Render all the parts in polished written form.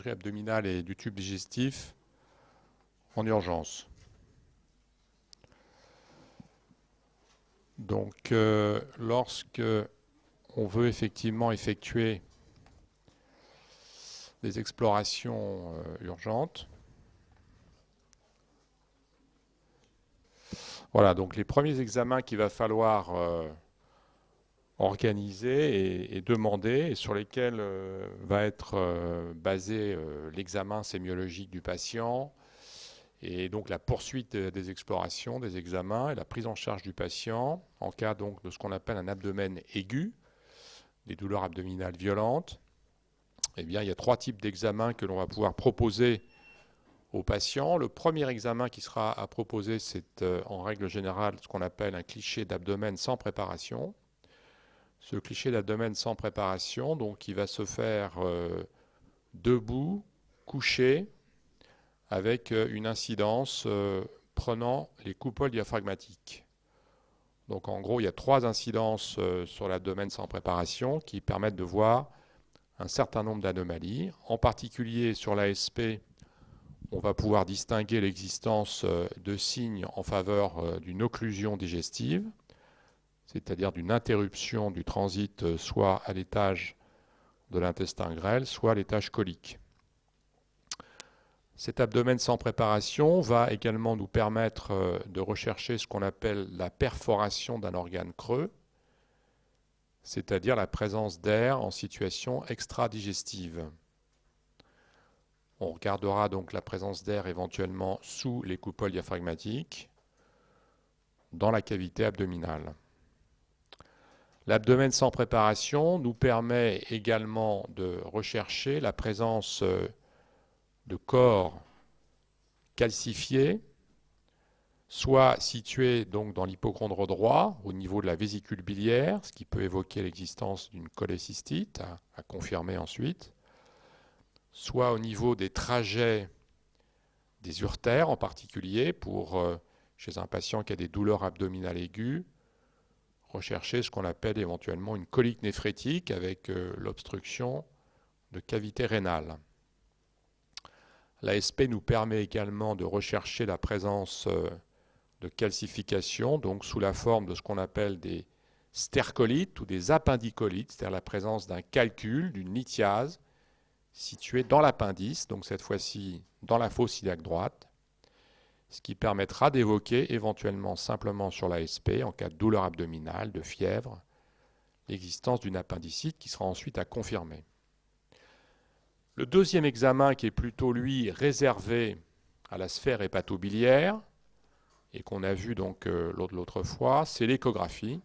l'imagerie abdominale et du tube digestif en urgence. Donc, lorsque on veut effectivement effectuer des explorations urgentes, voilà, donc les premiers examens qu'il va falloir organiser et demander, et sur lesquels va être basé l'examen sémiologique du patient, et donc la poursuite des explorations, des examens et la prise en charge du patient en cas donc de ce qu'on appelle un abdomen aigu, des douleurs abdominales violentes. Eh bien, il y a 3 types d'examens que l'on va pouvoir proposer aux patients. Le premier examen qui sera à proposer, c'est en règle générale ce qu'on appelle un cliché d'abdomen sans préparation. Ce cliché d'abdomen sans préparation, donc, il va se faire debout, couché, avec une incidence prenant les coupoles diaphragmatiques. Donc en gros, il y a 3 incidences sur l'abdomen sans préparation qui permettent de voir un certain nombre d'anomalies. En particulier sur l'ASP, on va pouvoir distinguer l'existence de signes en faveur d'une occlusion digestive, c'est-à-dire d'une interruption du transit soit à l'étage de l'intestin grêle, soit à l'étage colique. Cet abdomen sans préparation va également nous permettre de rechercher ce qu'on appelle la perforation d'un organe creux, c'est-à-dire la présence d'air en situation extradigestive. On regardera donc la présence d'air éventuellement sous les coupoles diaphragmatiques, dans la cavité abdominale. L'abdomen sans préparation nous permet également de rechercher la présence de corps calcifiés, soit situés donc dans l'hypochondre droit, au niveau de la vésicule biliaire, ce qui peut évoquer l'existence d'une cholécystite, à confirmer ensuite, soit au niveau des trajets des uretères en particulier, pour, chez un patient qui a des douleurs abdominales aiguës, rechercher ce qu'on appelle éventuellement une colique néphrétique avec l'obstruction de cavités rénales. L'ASP nous permet également de rechercher la présence de calcification, donc sous la forme de ce qu'on appelle des stercolites ou des appendicolites, c'est-à-dire la présence d'un calcul, d'une lithiase située dans l'appendice, donc cette fois-ci dans la fosse iliaque droite, ce qui permettra d'évoquer éventuellement simplement sur l'ASP, en cas de douleur abdominale, de fièvre, l'existence d'une appendicite qui sera ensuite à confirmer. Le deuxième examen, qui est plutôt, lui, réservé à la sphère hépatobiliaire, et qu'on a vu donc l'autre fois, c'est l'échographie.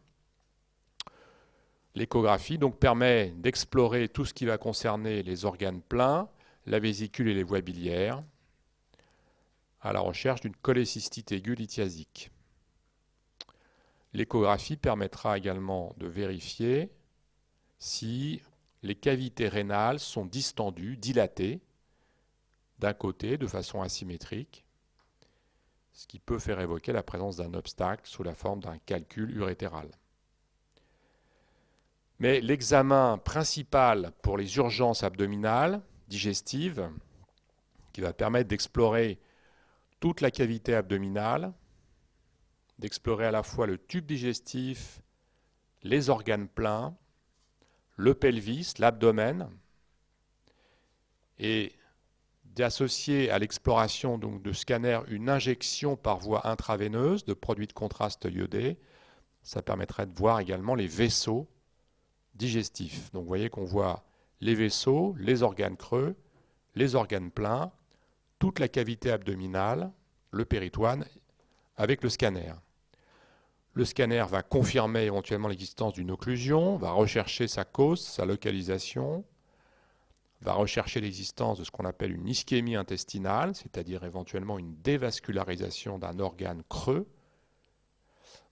L'échographie donc permet d'explorer tout ce qui va concerner les organes pleins, la vésicule et les voies biliaires, à la recherche d'une cholécystite aiguë lithiasique. L'échographie permettra également de vérifier si les cavités rénales sont distendues, dilatées, d'un côté de façon asymétrique, ce qui peut faire évoquer la présence d'un obstacle sous la forme d'un calcul urétéral. Mais l'examen principal pour les urgences abdominales, digestives, qui va permettre d'explorer toute la cavité abdominale, d'explorer à la fois le tube digestif, les organes pleins, le pelvis, l'abdomen, et d'associer à l'exploration donc de scanner une injection par voie intraveineuse de produits de contraste iodés. Ça permettrait de voir également les vaisseaux digestifs. Donc vous voyez qu'on voit les vaisseaux, les organes creux, les organes pleins, toute la cavité abdominale, le péritoine, avec le scanner. Le scanner va confirmer éventuellement l'existence d'une occlusion, va rechercher sa cause, sa localisation, va rechercher l'existence de ce qu'on appelle une ischémie intestinale, c'est-à-dire éventuellement une dévascularisation d'un organe creux,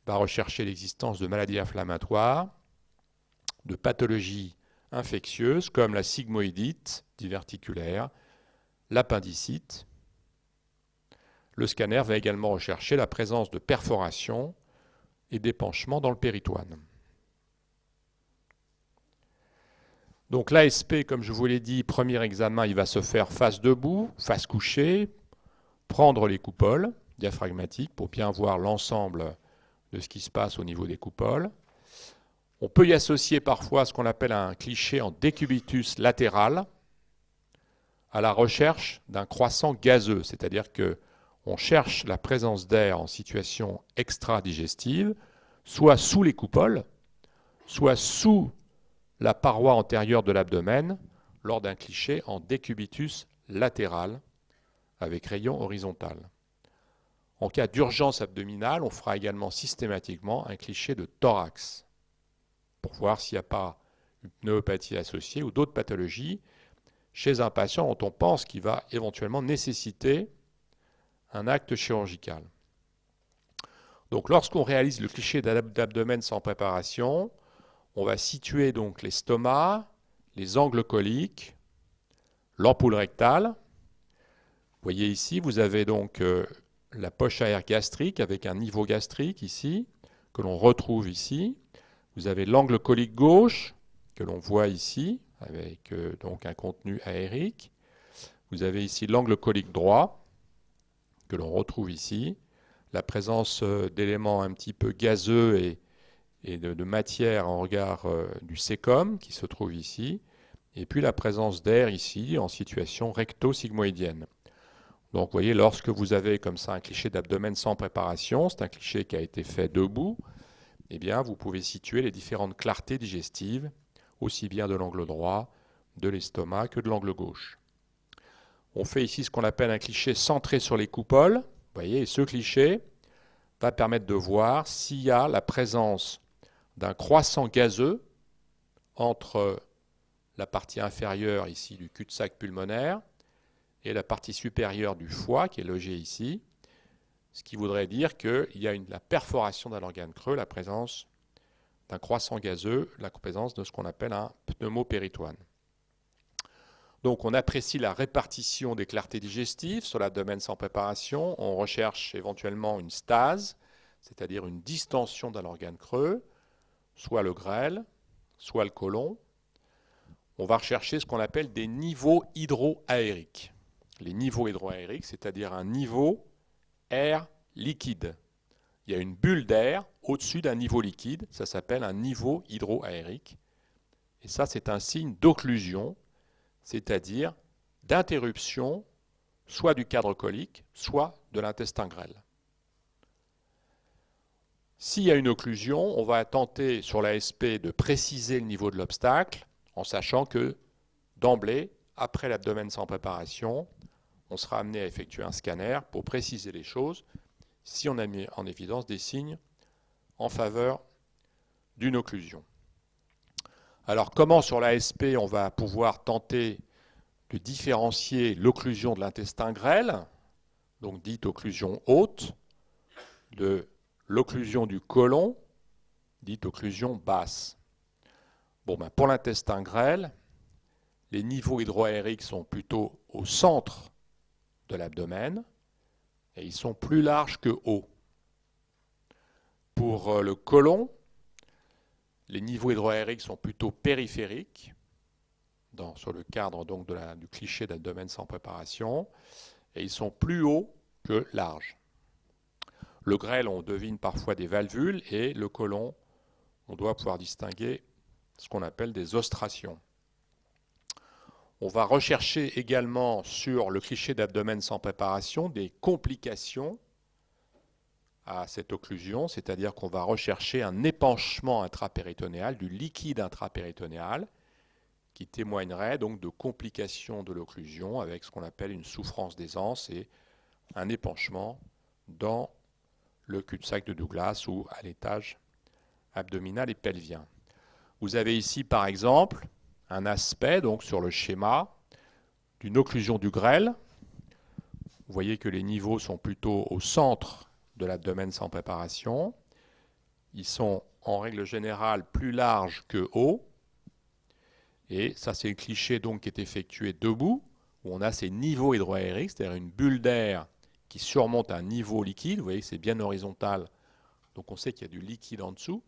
va rechercher l'existence de maladies inflammatoires, de pathologies infectieuses comme la sigmoïdite diverticulaire, l'appendicite. Le scanner va également rechercher la présence de perforations et d'épanchements dans le péritoine. Donc l'ASP, comme je vous l'ai dit, premier examen, il va se faire face debout, face couchée, prendre les coupoles diaphragmatiques pour bien voir l'ensemble de ce qui se passe au niveau des coupoles. On peut y associer parfois ce qu'on appelle un cliché en décubitus latéral à la recherche d'un croissant gazeux, c'est-à-dire qu'on cherche la présence d'air en situation extra-digestive, soit sous les coupoles, soit sous la paroi antérieure de l'abdomen, lors d'un cliché en décubitus latéral avec rayon horizontal. En cas d'urgence abdominale, on fera également systématiquement un cliché de thorax pour voir s'il n'y a pas une pneumopathie associée ou d'autres pathologies chez un patient dont on pense qu'il va éventuellement nécessiter un acte chirurgical. Donc lorsqu'on réalise le cliché d'abdomen sans préparation, on va situer donc l'estomac, les angles coliques, l'ampoule rectale. Vous voyez ici, vous avez donc la poche à air gastrique avec un niveau gastrique ici, que l'on retrouve ici. Vous avez l'angle colique gauche, que l'on voit ici, avec donc un contenu aérique. Vous avez ici l'angle colique droit, que l'on retrouve ici. La présence d'éléments un petit peu gazeux et de matière en regard du cécum, qui se trouve ici. Et puis la présence d'air ici, en situation recto-sigmoïdienne. Donc vous voyez, lorsque vous avez comme ça un cliché d'abdomen sans préparation, c'est un cliché qui a été fait debout, eh bien vous pouvez situer les différentes clartés digestives, aussi bien de l'angle droit, de l'estomac que de l'angle gauche. On fait ici ce qu'on appelle un cliché centré sur les coupoles. Vous voyez, et ce cliché va permettre de voir s'il y a la présence d'un croissant gazeux entre la partie inférieure ici du cul-de-sac pulmonaire et la partie supérieure du foie qui est logée ici, ce qui voudrait dire qu'il y a la perforation d'un organe creux, la présence d'un croissant gazeux, la présence de ce qu'on appelle un pneumopéritoine. Donc on apprécie la répartition des clartés digestives sur l'abdomen sans préparation, on recherche éventuellement une stase, c'est-à-dire une distension d'un organe creux, soit le grêle, soit le côlon. On va rechercher ce qu'on appelle des niveaux hydroaériques. Les niveaux hydroaériques, c'est-à-dire un niveau air liquide. Il y a une bulle d'air au-dessus d'un niveau liquide, ça s'appelle un niveau hydroaérique. Et ça, c'est un signe d'occlusion, c'est-à-dire d'interruption, soit du cadre colique, soit de l'intestin grêle. S'il y a une occlusion, on va tenter sur l'ASP de préciser le niveau de l'obstacle, en sachant que d'emblée, après l'abdomen sans préparation, on sera amené à effectuer un scanner pour préciser les choses si on a mis en évidence des signes en faveur d'une occlusion. Alors comment sur l'ASP on va pouvoir tenter de différencier l'occlusion de l'intestin grêle, donc dite occlusion haute, de l'occlusion du côlon, dite occlusion basse. Bon, pour l'intestin grêle, les niveaux hydroaériques sont plutôt au centre de l'abdomen et ils sont plus larges que hauts. Pour le côlon, les niveaux hydroaériques sont plutôt périphériques, sur le cadre donc du cliché d'abdomen sans préparation, et ils sont plus hauts que larges. Le grêle, on devine parfois des valvules, et le côlon, on doit pouvoir distinguer ce qu'on appelle des ostrations. On va rechercher également sur le cliché d'abdomen sans préparation des complications à cette occlusion, c'est-à-dire qu'on va rechercher un épanchement intrapéritonéal, du liquide intrapéritonéal, qui témoignerait donc de complications de l'occlusion avec ce qu'on appelle une souffrance d'aisance et un épanchement dans le cul-de-sac de Douglas ou à l'étage abdominal et pelvien. Vous avez ici par exemple un aspect donc sur le schéma d'une occlusion du grêle. Vous voyez que les niveaux sont plutôt au centre de l'abdomen sans préparation. Ils sont en règle générale plus larges que hauts. Et ça, c'est le cliché donc qui est effectué debout, où on a ces niveaux hydroaériques, c'est-à-dire une bulle d'air qui surmonte un niveau liquide. Vous voyez que c'est bien horizontal, donc on sait qu'il y a du liquide en dessous.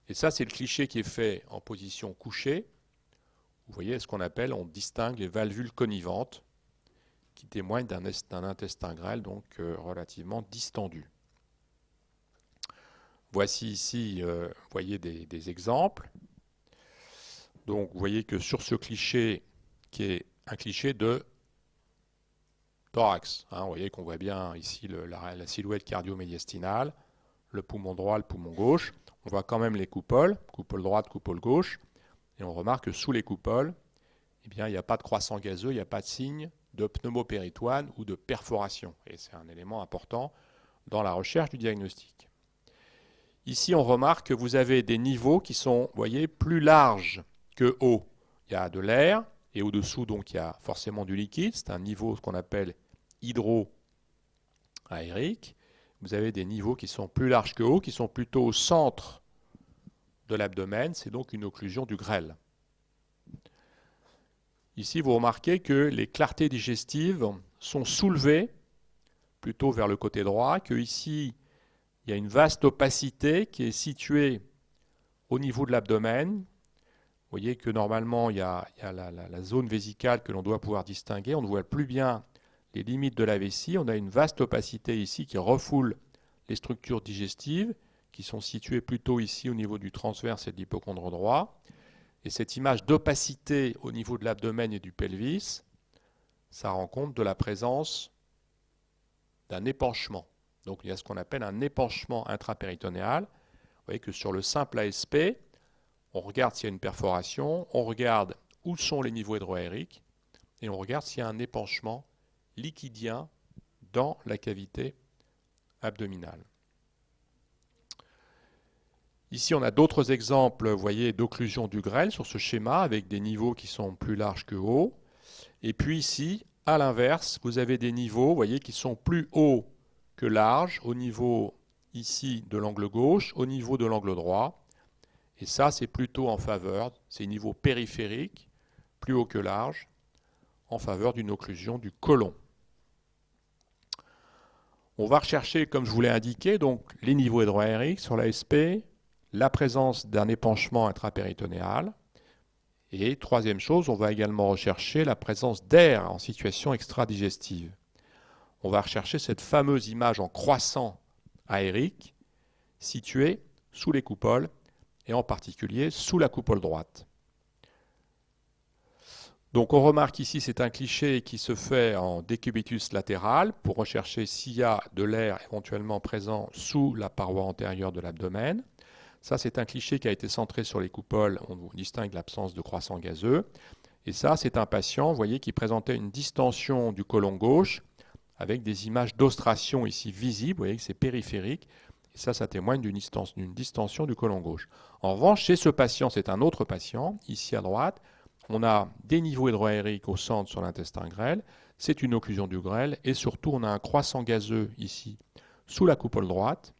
Et ça, c'est le cliché qui est fait en position couchée, vous voyez ce qu'on appelle, on distingue les valvules connivantes qui témoignent d'un intestin grêle donc relativement distendu. Voici ici, vous voyez des exemples. Donc vous voyez que sur ce cliché, qui est un cliché de thorax, vous voyez qu'on voit bien ici la silhouette cardio-médiastinale, le poumon droit, le poumon gauche. On voit quand même les coupoles, coupole droite, coupole gauche. Et on remarque que sous les coupoles, eh bien, il n'y a pas de croissant gazeux, il n'y a pas de signe de pneumopéritoine ou de perforation. Et c'est un élément important dans la recherche du diagnostic. Ici, on remarque que vous avez des niveaux qui sont, vous voyez, plus larges que hauts. Il y a de l'air et au-dessous, donc, il y a forcément du liquide. C'est un niveau ce qu'on appelle hydro-aérique. Vous avez des niveaux qui sont plus larges que hauts, qui sont plutôt au centre de l'abdomen. C'est donc une occlusion du grêle. Ici, vous remarquez que les clartés digestives sont soulevées plutôt vers le côté droit, que ici, il y a une vaste opacité qui est située au niveau de l'abdomen. Vous voyez que normalement, il y a la zone vésicale que l'on doit pouvoir distinguer. On ne voit plus bien les limites de la vessie. On a une vaste opacité ici qui refoule les structures digestives qui sont situées plutôt ici au niveau du transverse et de l'hypochondre droit. Et cette image d'opacité au niveau de l'abdomen et du pelvis, ça rend compte de la présence d'un épanchement. Donc il y a ce qu'on appelle un épanchement intrapéritonéal. Vous voyez que sur le simple ASP, on regarde s'il y a une perforation, on regarde où sont les niveaux hydroaériques et on regarde s'il y a un épanchement liquidien dans la cavité abdominale. Ici, on a d'autres exemples, vous voyez, d'occlusion du grêle sur ce schéma avec des niveaux qui sont plus larges que hauts. Et puis ici, à l'inverse, vous avez des niveaux, vous voyez, qui sont plus hauts que larges, au niveau ici de l'angle gauche, au niveau de l'angle droit. Et ça, c'est plutôt en faveur, c'est niveau périphérique, plus haut que large, en faveur d'une occlusion du côlon. On va rechercher, comme je vous l'ai indiqué, donc les niveaux hydroaériques sur l'ASP, la présence d'un épanchement intrapéritonéal. Et troisième chose, on va également rechercher la présence d'air en situation extradigestive. On va rechercher cette fameuse image en croissant aérique située sous les coupoles et en particulier sous la coupole droite. Donc on remarque ici, c'est un cliché qui se fait en décubitus latéral pour rechercher s'il y a de l'air éventuellement présent sous la paroi antérieure de l'abdomen. Ça, c'est un cliché qui a été centré sur les coupoles. On distingue l'absence de croissant gazeux. Et ça, c'est un patient, vous voyez, qui présentait une distension du côlon gauche avec des images d'ostration ici visibles. Vous voyez que c'est périphérique. Et ça témoigne d'une distension du côlon gauche. En revanche, chez ce patient, c'est un autre patient. Ici à droite, on a des niveaux hydroaériques au centre sur l'intestin grêle. C'est une occlusion du grêle. Et surtout, on a un croissant gazeux ici sous la coupole droite.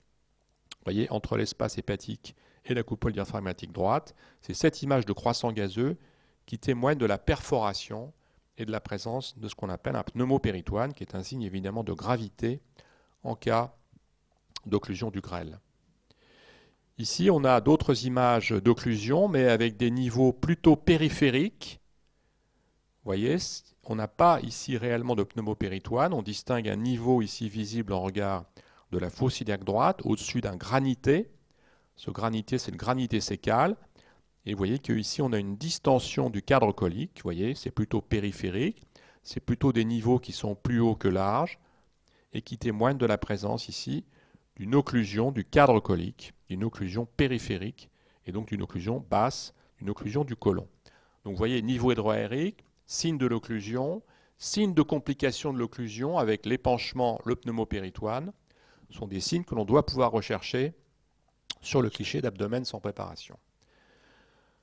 Vous voyez, entre l'espace hépatique et la coupole diaphragmatique droite, c'est cette image de croissant gazeux qui témoigne de la perforation et de la présence de ce qu'on appelle un pneumopéritoine, qui est un signe évidemment de gravité en cas d'occlusion du grêle. Ici, on a d'autres images d'occlusion, mais avec des niveaux plutôt périphériques. Vous voyez, on n'a pas ici réellement de pneumopéritoine. On distingue un niveau ici visible en regard de la fosse iliaque droite, au-dessus d'un granité. Ce granité, c'est le granité sécal. Et vous voyez qu'ici, on a une distension du cadre colique. Vous voyez, c'est plutôt périphérique. C'est plutôt des niveaux qui sont plus hauts que larges et qui témoignent de la présence ici d'une occlusion du cadre colique, d'une occlusion périphérique et donc d'une occlusion basse, une occlusion du côlon. Donc vous voyez, niveau hydroaérique, signe de l'occlusion, signe de complication de l'occlusion avec l'épanchement, le pneumopéritoine, sont des signes que l'on doit pouvoir rechercher sur le cliché d'abdomen sans préparation.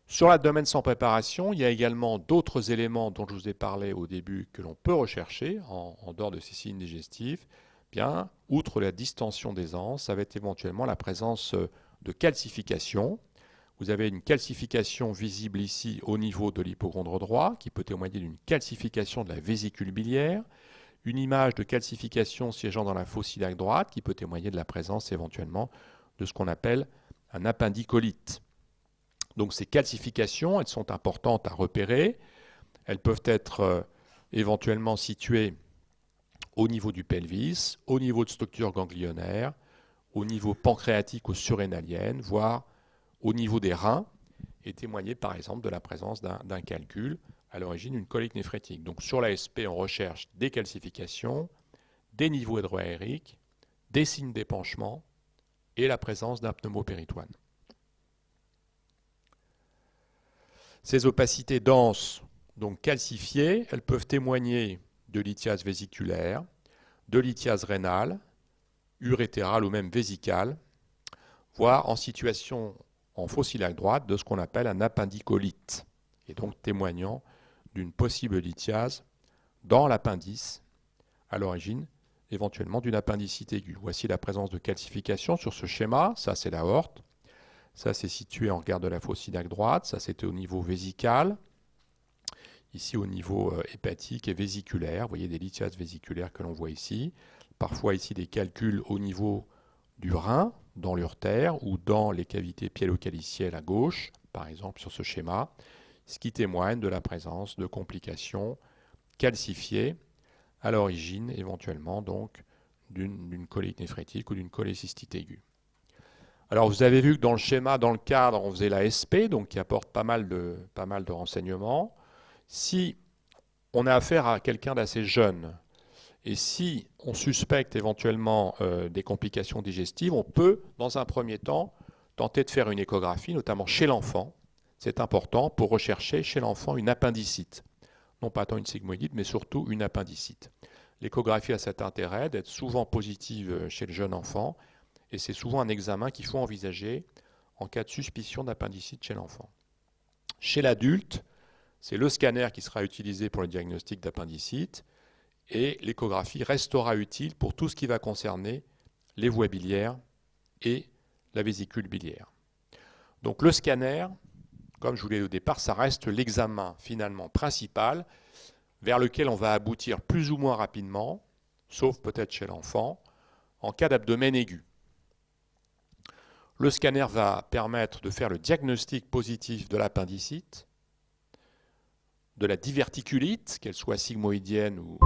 Sur l'abdomen sans préparation, il y a également d'autres éléments dont je vous ai parlé au début que l'on peut rechercher en dehors de ces signes digestifs. Bien, outre la distension des anses, ça va être éventuellement la présence de calcification. Vous avez une calcification visible ici au niveau de l'hypochondre droit qui peut témoigner d'une calcification de la vésicule biliaire. Une image de calcification siégeant dans la fosse iliaque droite qui peut témoigner de la présence éventuellement de ce qu'on appelle un appendicolite. Donc ces calcifications, elles sont importantes à repérer. Elles peuvent être éventuellement situées au niveau du pelvis, au niveau de structures ganglionnaires, au niveau pancréatique ou surrénalienne, voire au niveau des reins, et témoigner par exemple de la présence d'un calcul à l'origine d'une colique néphrétique. Donc sur l'ASP, on recherche des calcifications, des niveaux hydroaériques, des signes d'épanchement et la présence d'un pneumopéritoine. Ces opacités denses, donc calcifiées, elles peuvent témoigner de lithiase vésiculaire, de lithiase rénale, urétérale ou même vésicale, voire en situation en fausse iliaque droite de ce qu'on appelle un appendicolite, et donc témoignant d'une possible lithiase dans l'appendice, à l'origine éventuellement d'une appendicite aiguë. Voici la présence de calcification sur ce schéma. Ça, c'est l'aorte. Ça, c'est situé en regard de la fosse iliaque droite. Ça, c'était au niveau vésical. Ici, au niveau hépatique et vésiculaire. Vous voyez des lithiases vésiculaires que l'on voit ici. Parfois, ici, des calculs au niveau du rein, dans l'urtère ou dans les cavités pyélocalicielles à gauche, par exemple sur ce schéma, ce qui témoigne de la présence de complications calcifiées à l'origine éventuellement donc d'une colique néphrétique ou d'une cholécystite aiguë. Alors vous avez vu que dans le schéma, dans le cadre, on faisait la SP, donc qui apporte pas mal de renseignements. Si on a affaire à quelqu'un d'assez jeune, et si on suspecte éventuellement des complications digestives, on peut, dans un premier temps, tenter de faire une échographie, notamment chez l'enfant. C'est important pour rechercher chez l'enfant une appendicite. Non pas tant une sigmoïdite, mais surtout une appendicite. L'échographie a cet intérêt d'être souvent positive chez le jeune enfant, et c'est souvent un examen qu'il faut envisager en cas de suspicion d'appendicite chez l'enfant. Chez l'adulte, c'est le scanner qui sera utilisé pour le diagnostic d'appendicite, et l'échographie restera utile pour tout ce qui va concerner les voies biliaires et la vésicule biliaire. Donc le scanner, comme je vous l'ai dit au départ, ça reste l'examen finalement principal vers lequel on va aboutir plus ou moins rapidement, sauf peut-être chez l'enfant, en cas d'abdomen aigu. Le scanner va permettre de faire le diagnostic positif de l'appendicite, de la diverticulite, qu'elle soit sigmoïdienne ou